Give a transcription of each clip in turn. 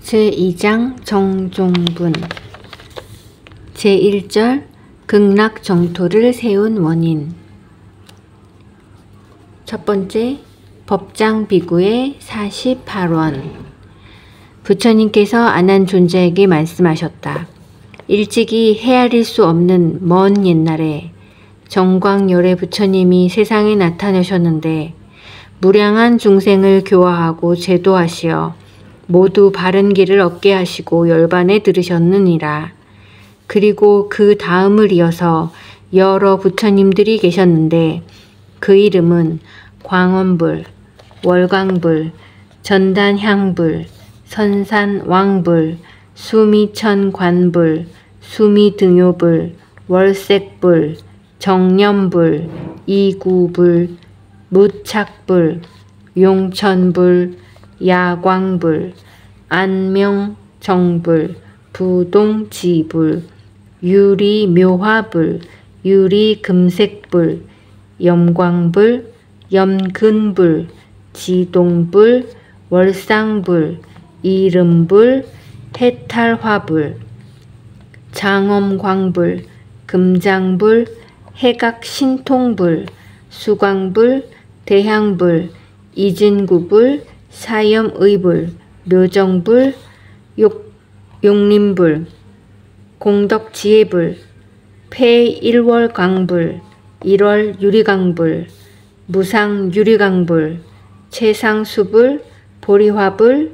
제2장 정종분 제1절 극락정토를 세운 원인. 첫 번째, 법장비구의 48원. 부처님께서 아난존자에게 말씀하셨다. 일찍이 헤아릴 수 없는 먼 옛날에 정광열의 부처님이 세상에 나타나셨는데 무량한 중생을 교화하고 제도하시어 모두 바른 길을 얻게 하시고 열반에 들으셨느니라. 그리고 그 다음을 이어서 여러 부처님들이 계셨는데 그 이름은 광원불, 월광불, 전단향불, 선산왕불, 수미천관불, 수미등요불, 월색불, 정념불, 이구불, 무착불, 용천불, 야광불, 안명정불, 부동지불, 유리묘화불, 유리금색불, 염광불, 염근불, 지동불, 월상불, 이름불, 해탈화불, 장엄광불, 금장불, 해각신통불, 수광불, 대향불, 이진구불, 사염의불, 묘정불, 용림불, 공덕지혜불, 폐일월강불, 일월유리강불, 무상유리강불, 최상수불, 보리화불,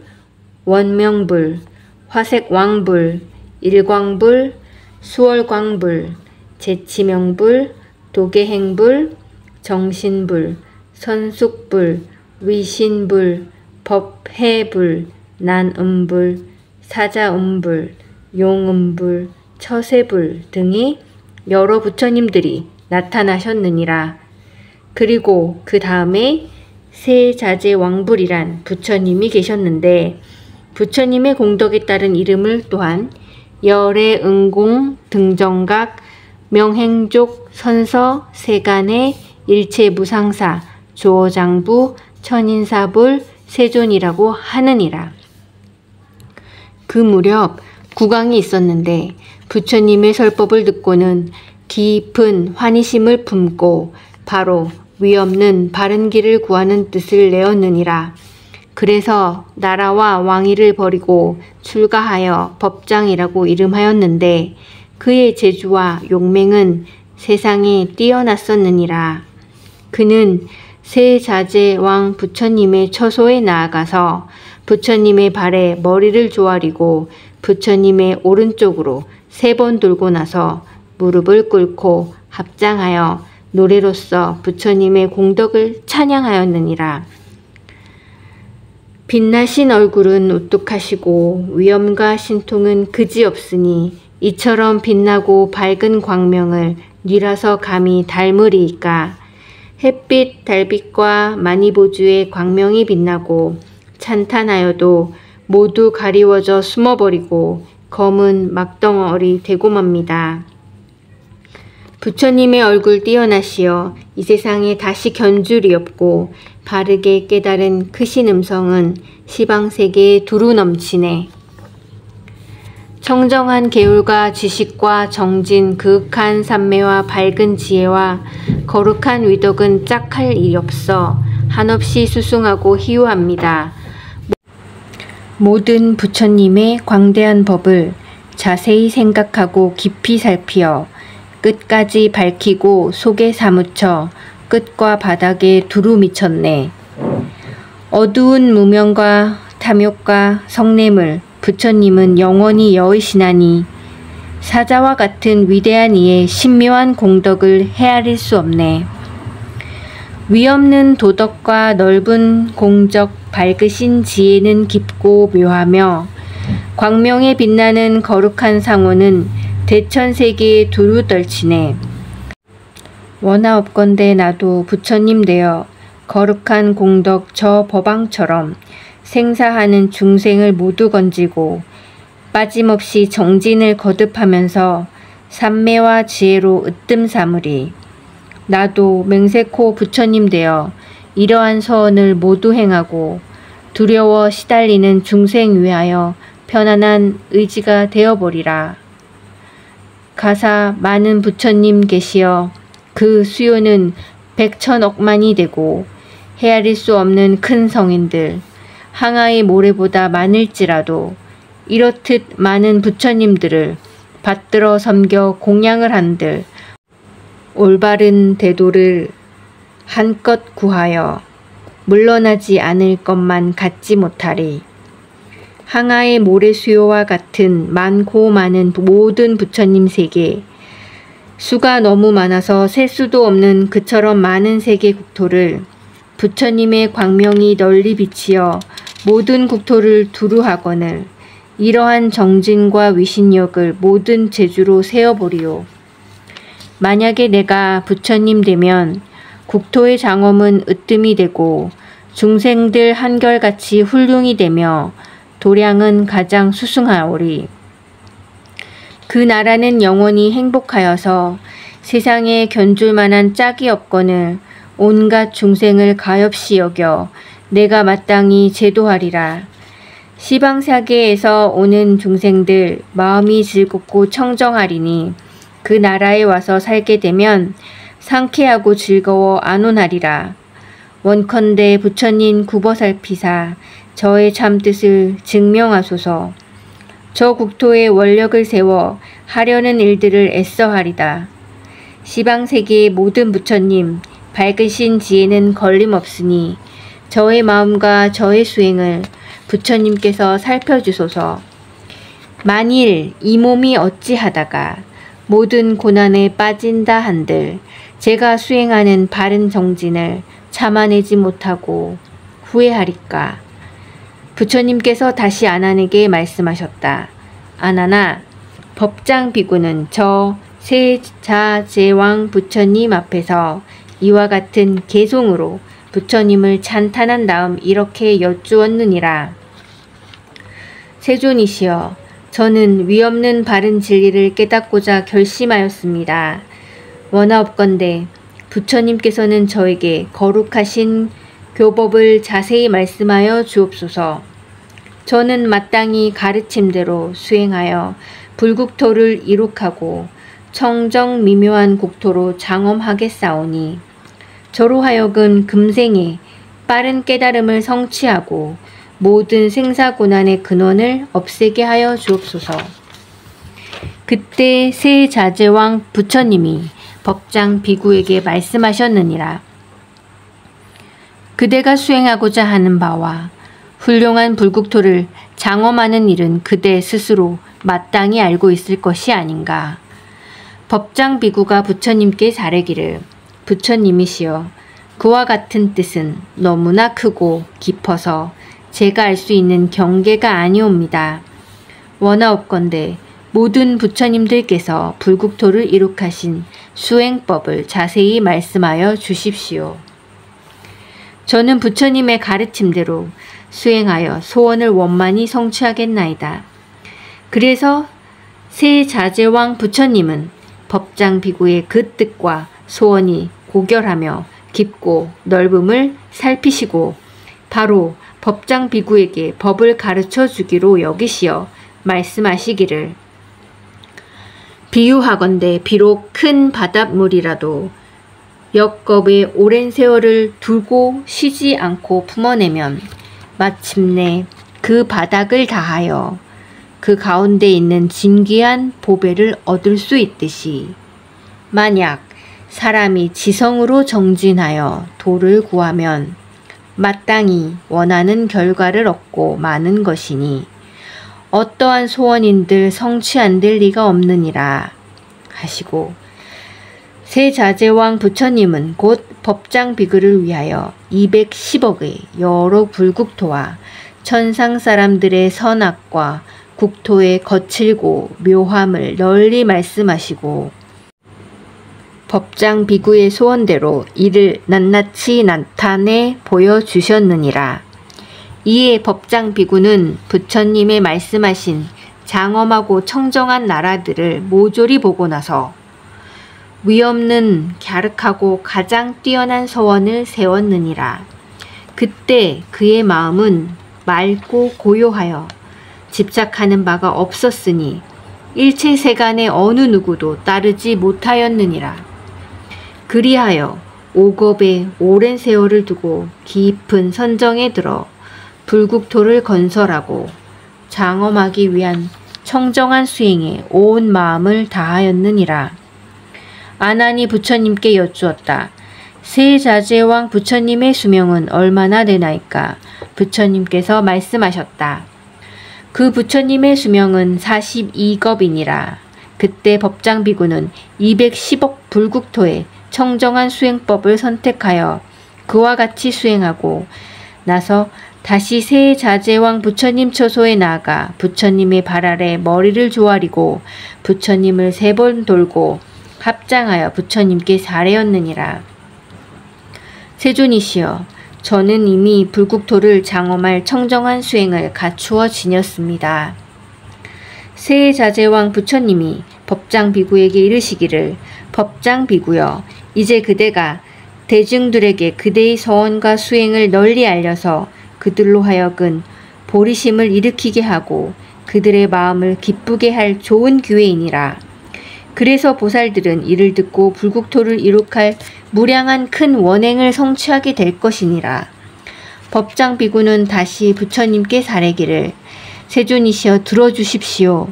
원명불, 화색왕불, 일광불, 수월광불, 제치명불, 도계행불, 정신불, 선숙불, 위신불, 법해불, 난음불, 사자음불, 용음불, 처세불 등이 여러 부처님들이 나타나셨느니라. 그리고 그 다음에 세자재왕불이란 부처님이 계셨는데 부처님의 공덕에 따른 이름을 또한 열애, 응공, 등정각, 명행족, 선서, 세간의 일체무상사, 조어장부, 천인사불, 세존이라고 하느니라. 그 무렵 국왕이 있었는데 부처님의 설법을 듣고는 깊은 환희심을 품고 바로 위없는 바른 길을 구하는 뜻을 내었느니라. 그래서 나라와 왕위를 버리고 출가하여 법장이라고 이름하였는데 그의 재주와 용맹은 세상에 뛰어났었느니라. 그는 세자재왕 부처님의 처소에 나아가서 부처님의 발에 머리를 조아리고 부처님의 오른쪽으로 3번 돌고 나서 무릎을 꿇고 합장하여 노래로서 부처님의 공덕을 찬양하였느니라. 빛나신 얼굴은 우뚝하시고 위엄과 신통은 그지없으니 이처럼 빛나고 밝은 광명을 니라서 감히 닮으리이까. 햇빛, 달빛과 마니보주의 광명이 빛나고 찬탄하여도 모두 가리워져 숨어버리고 검은 막덩어리 되고 맙니다. 부처님의 얼굴 뛰어나시어 이 세상에 다시 견줄이 없고 바르게 깨달은 크신 음성은 시방세계에 두루 넘치네. 청정한 계율과 지식과 정진, 그윽한 삼매와 밝은 지혜와 거룩한 위덕은 짝할 일이 없어 한없이 수승하고 희유합니다. 모든 부처님의 광대한 법을 자세히 생각하고 깊이 살피어 끝까지 밝히고 속에 사무쳐 끝과 바닥에 두루 미쳤네. 어두운 무명과 탐욕과 성냄을 부처님은 영원히 여의시나니 사자와 같은 위대한 이의 신묘한 공덕을 헤아릴 수 없네. 위없는 도덕과 넓은 공적 밝으신 지혜는 깊고 묘하며 광명에 빛나는 거룩한 상호는 대천세계에 두루 떨치네. 원하옵건대 나도 부처님 되어 거룩한 공덕 저 법왕처럼 생사하는 중생을 모두 건지고 빠짐없이 정진을 거듭하면서 삼매와 지혜로 으뜸 삼으리. 나도 맹세코 부처님 되어 이러한 서언을 모두 행하고 두려워 시달리는 중생 위하여 편안한 의지가 되어버리라. 가사 많은 부처님 계시어 그 수요는 백천억만이 되고 헤아릴 수 없는 큰 성인들 항아의 모래보다 많을지라도 이렇듯 많은 부처님들을 받들어 섬겨 공양을 한들 올바른 대도를 한껏 구하여 물러나지 않을 것만 같지 못하리. 항아의 모래수요와 같은 많고 많은 모든 부처님 세계, 수가 너무 많아서 셀 수도 없는 그처럼 많은 세계 국토를 부처님의 광명이 널리 비치어 모든 국토를 두루하거늘 이러한 정진과 위신력을 모든 제주로 세어보리오. 만약에 내가 부처님 되면 국토의 장엄은 으뜸이 되고 중생들 한결같이 훌륭이 되며 도량은 가장 수승하오리. 그 나라는 영원히 행복하여서 세상에 견줄 만한 짝이 없거늘 온갖 중생을 가엾이 여겨 내가 마땅히 제도하리라. 시방사계에서 오는 중생들 마음이 즐겁고 청정하리니 그 나라에 와서 살게 되면 상쾌하고 즐거워 안온하리라. 원컨대 부처님 굽어살피사 저의 참뜻을 증명하소서. 저 국토에 원력을 세워 하려는 일들을 애써하리다. 시방세계의 모든 부처님 밝으신 지혜는 걸림없으니 저의 마음과 저의 수행을 부처님께서 살펴주소서. 만일 이 몸이 어찌하다가 모든 고난에 빠진다 한들 제가 수행하는 바른 정진을 참아내지 못하고 후회하리까. 부처님께서 다시 아난에게 말씀하셨다. 아난아, 법장 비구는 저 세자제왕 부처님 앞에서 이와 같은 개송으로 부처님을 찬탄한 다음 이렇게 여쭈었느니라. 세존이시여, 저는 위없는 바른 진리를 깨닫고자 결심하였습니다. 원하옵건대 부처님께서는 저에게 거룩하신 교법을 자세히 말씀하여 주옵소서. 저는 마땅히 가르침대로 수행하여 불국토를 이룩하고 청정 미묘한 국토로 장엄하겠사오니 저로 하여금 금생에 빠른 깨달음을 성취하고 모든 생사고난의 근원을 없애게 하여 주옵소서. 그때 세자제왕 부처님이 법장 비구에게 말씀하셨느니라. 그대가 수행하고자 하는 바와 훌륭한 불국토를 장엄하는 일은 그대 스스로 마땅히 알고 있을 것이 아닌가. 법장 비구가 부처님께 자르기를 부처님이시여, 그와 같은 뜻은 너무나 크고 깊어서 제가 알 수 있는 경계가 아니옵니다. 원하옵건대 모든 부처님들께서 불국토를 이룩하신 수행법을 자세히 말씀하여 주십시오. 저는 부처님의 가르침대로 수행하여 소원을 원만히 성취하겠나이다. 그래서 세자제왕 부처님은 법장 비구의 그 뜻과 소원이 고결하며 깊고 넓음을 살피시고 바로 법장 비구에게 법을 가르쳐 주기로 여기시어 말씀하시기를 비유하건대 비록 큰 바닷물이라도 역겁에 오랜 세월을 두고 쉬지 않고 품어내면 마침내 그 바닥을 다하여 그 가운데 있는 진귀한 보배를 얻을 수 있듯이 만약 사람이 지성으로 정진하여 도를 구하면 마땅히 원하는 결과를 얻고 마는 것이니 어떠한 소원인들 성취 안 될 리가 없느니라 하시고 세자제왕 부처님은 곧 법장 비구를 위하여 210억의 여러 불국토와 천상 사람들의 선악과 국토의 거칠고 묘함을 널리 말씀하시고 법장 비구의 소원대로 이를 낱낱이 나타내 보여주셨느니라. 이에 법장 비구는 부처님의 말씀하신 장엄하고 청정한 나라들을 모조리 보고 나서 위없는 갸륵하고 가장 뛰어난 서원을 세웠느니라. 그때 그의 마음은 맑고 고요하여 집착하는 바가 없었으니 일체 세간의 어느 누구도 따르지 못하였느니라. 그리하여 오겁에 오랜 세월을 두고 깊은 선정에 들어 불국토를 건설하고 장엄하기 위한 청정한 수행에 온 마음을 다하였느니라. 아난이 부처님께 여쭈었다. 세자제왕 부처님의 수명은 얼마나 되나이까? 부처님께서 말씀하셨다. 그 부처님의 수명은 42겁이니라. 그때 법장비구는 210억 불국토의 청정한 수행법을 선택하여 그와 같이 수행하고 나서 다시 세자제왕 부처님 처소에 나아가 부처님의 발 아래 머리를 조아리고 부처님을 3번 돌고 합장하여 부처님께 사례었느니라. 세존이시여, 저는 이미 불국토를 장엄할 청정한 수행을 갖추어 지녔습니다. 세자제왕 부처님이 법장비구에게 이르시기를, 법장비구여, 이제 그대가 대중들에게 그대의 서원과 수행을 널리 알려서 그들로 하여금 보리심을 일으키게 하고 그들의 마음을 기쁘게 할 좋은 기회이니라. 그래서 보살들은 이를 듣고 불국토를 이룩할 무량한 큰 원행을 성취하게 될 것이니라. 법장비구는 다시 부처님께 사례기를, 세존이시여 들어주십시오.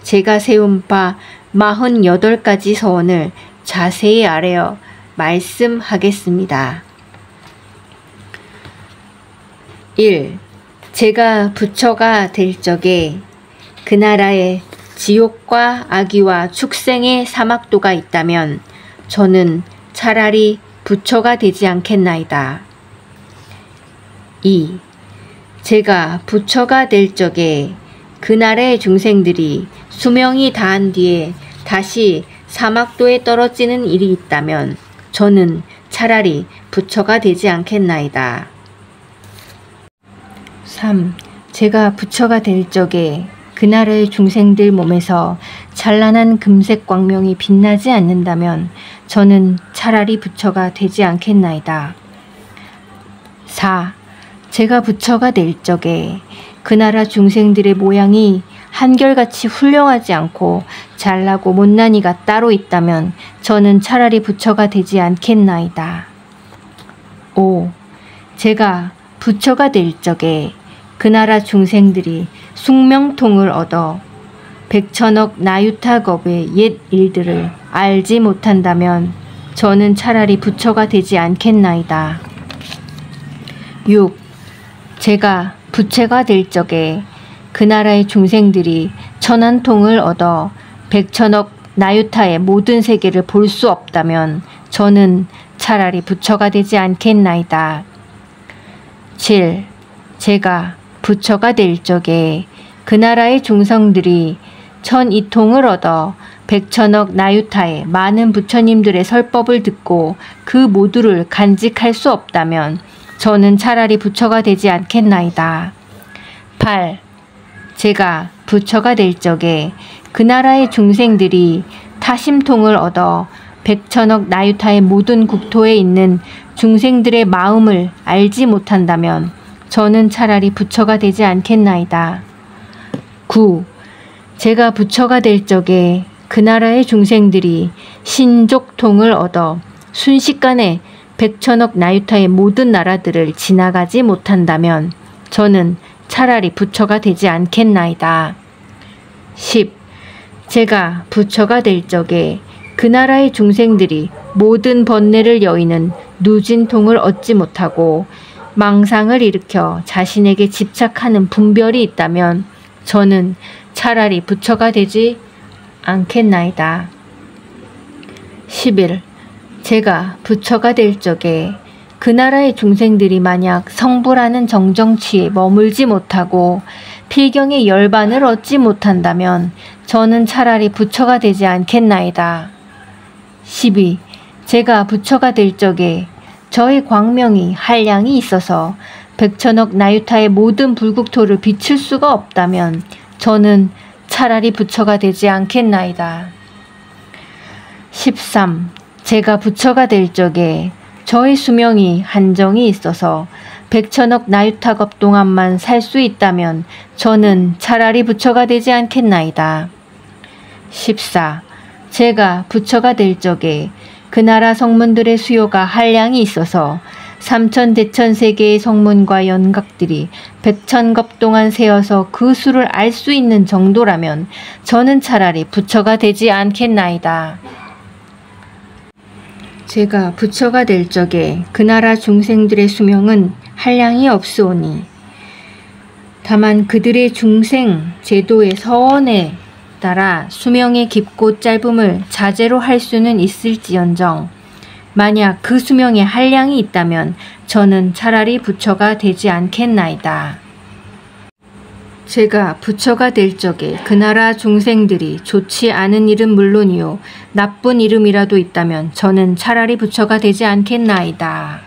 제가 세운 바 48가지 서원을 자세히 아뢰어 말씀하겠습니다. 1. 제가 부처가 될 적에 그 나라에 지옥과 악의와 축생의 사막도가 있다면 저는 차라리 부처가 되지 않겠나이다. 2. 제가 부처가 될 적에 그 나라의 중생들이 수명이 다한 뒤에 다시 사막도에 떨어지는 일이 있다면 저는 차라리 부처가 되지 않겠나이다. 3. 제가 부처가 될 적에 그 나라의 중생들 몸에서 찬란한 금색 광명이 빛나지 않는다면 저는 차라리 부처가 되지 않겠나이다. 4. 제가 부처가 될 적에 그 나라 중생들의 모양이 한결같이 훌륭하지 않고 잘나고 못난 이가 따로 있다면 저는 차라리 부처가 되지 않겠나이다. 5. 제가 부처가 될 적에 그 나라 중생들이 숙명통을 얻어 백천억 나유타겁의 옛 일들을 알지 못한다면 저는 차라리 부처가 되지 않겠나이다. 6. 제가 부처가 될 적에 그 나라의 중생들이 천한통을 얻어 백천억 나유타의 모든 세계를 볼 수 없다면 저는 차라리 부처가 되지 않겠나이다. 7. 제가 부처가 될 적에 그 나라의 중성들이 천이통을 얻어 백천억 나유타의 많은 부처님들의 설법을 듣고 그 모두를 간직할 수 없다면 저는 차라리 부처가 되지 않겠나이다. 8. 제가 부처가 될 적에 그 나라의 중생들이 타심통을 얻어 백천억 나유타의 모든 국토에 있는 중생들의 마음을 알지 못한다면 저는 차라리 부처가 되지 않겠나이다. 9. 제가 부처가 될 적에 그 나라의 중생들이 신족통을 얻어 순식간에 백천억 나유타의 모든 나라들을 지나가지 못한다면 저는 차라리 부처가 되지 않겠나이다. 10. 제가 부처가 될 적에 그 나라의 중생들이 모든 번뇌를 여의는 누진통을 얻지 못하고 망상을 일으켜 자신에게 집착하는 분별이 있다면 저는 차라리 부처가 되지 않겠나이다. 11. 제가 부처가 될 적에 그 나라의 중생들이 만약 성불하는 정정치에 머물지 못하고 필경의 열반을 얻지 못한다면 저는 차라리 부처가 되지 않겠나이다. 12. 제가 부처가 될 적에 저의 광명이 한량이 있어서 백천억 나유타의 모든 불국토를 비출 수가 없다면 저는 차라리 부처가 되지 않겠나이다. 13. 제가 부처가 될 적에 저의 수명이 한정이 있어서 백천억 나유타급 동안만 살 수 있다면 저는 차라리 부처가 되지 않겠나이다. 14. 제가 부처가 될 적에 그 나라 성문들의 수요가 한량이 있어서 삼천대천세계의 성문과 연각들이 백천겁 동안 세어서 그 수를 알 수 있는 정도라면 저는 차라리 부처가 되지 않겠나이다. 제가 부처가 될 적에 그 나라 중생들의 수명은 한량이 없으오니 다만 그들의 중생 제도의 서원에 따라 수명의 깊고 짧음을 자제로 할 수는 있을지언정 만약 그 수명에 한량이 있다면 저는 차라리 부처가 되지 않겠나이다. 제가 부처가 될 적에 그 나라 중생들이 좋지 않은 이름 물론이요 나쁜 이름이라도 있다면 저는 차라리 부처가 되지 않겠나이다.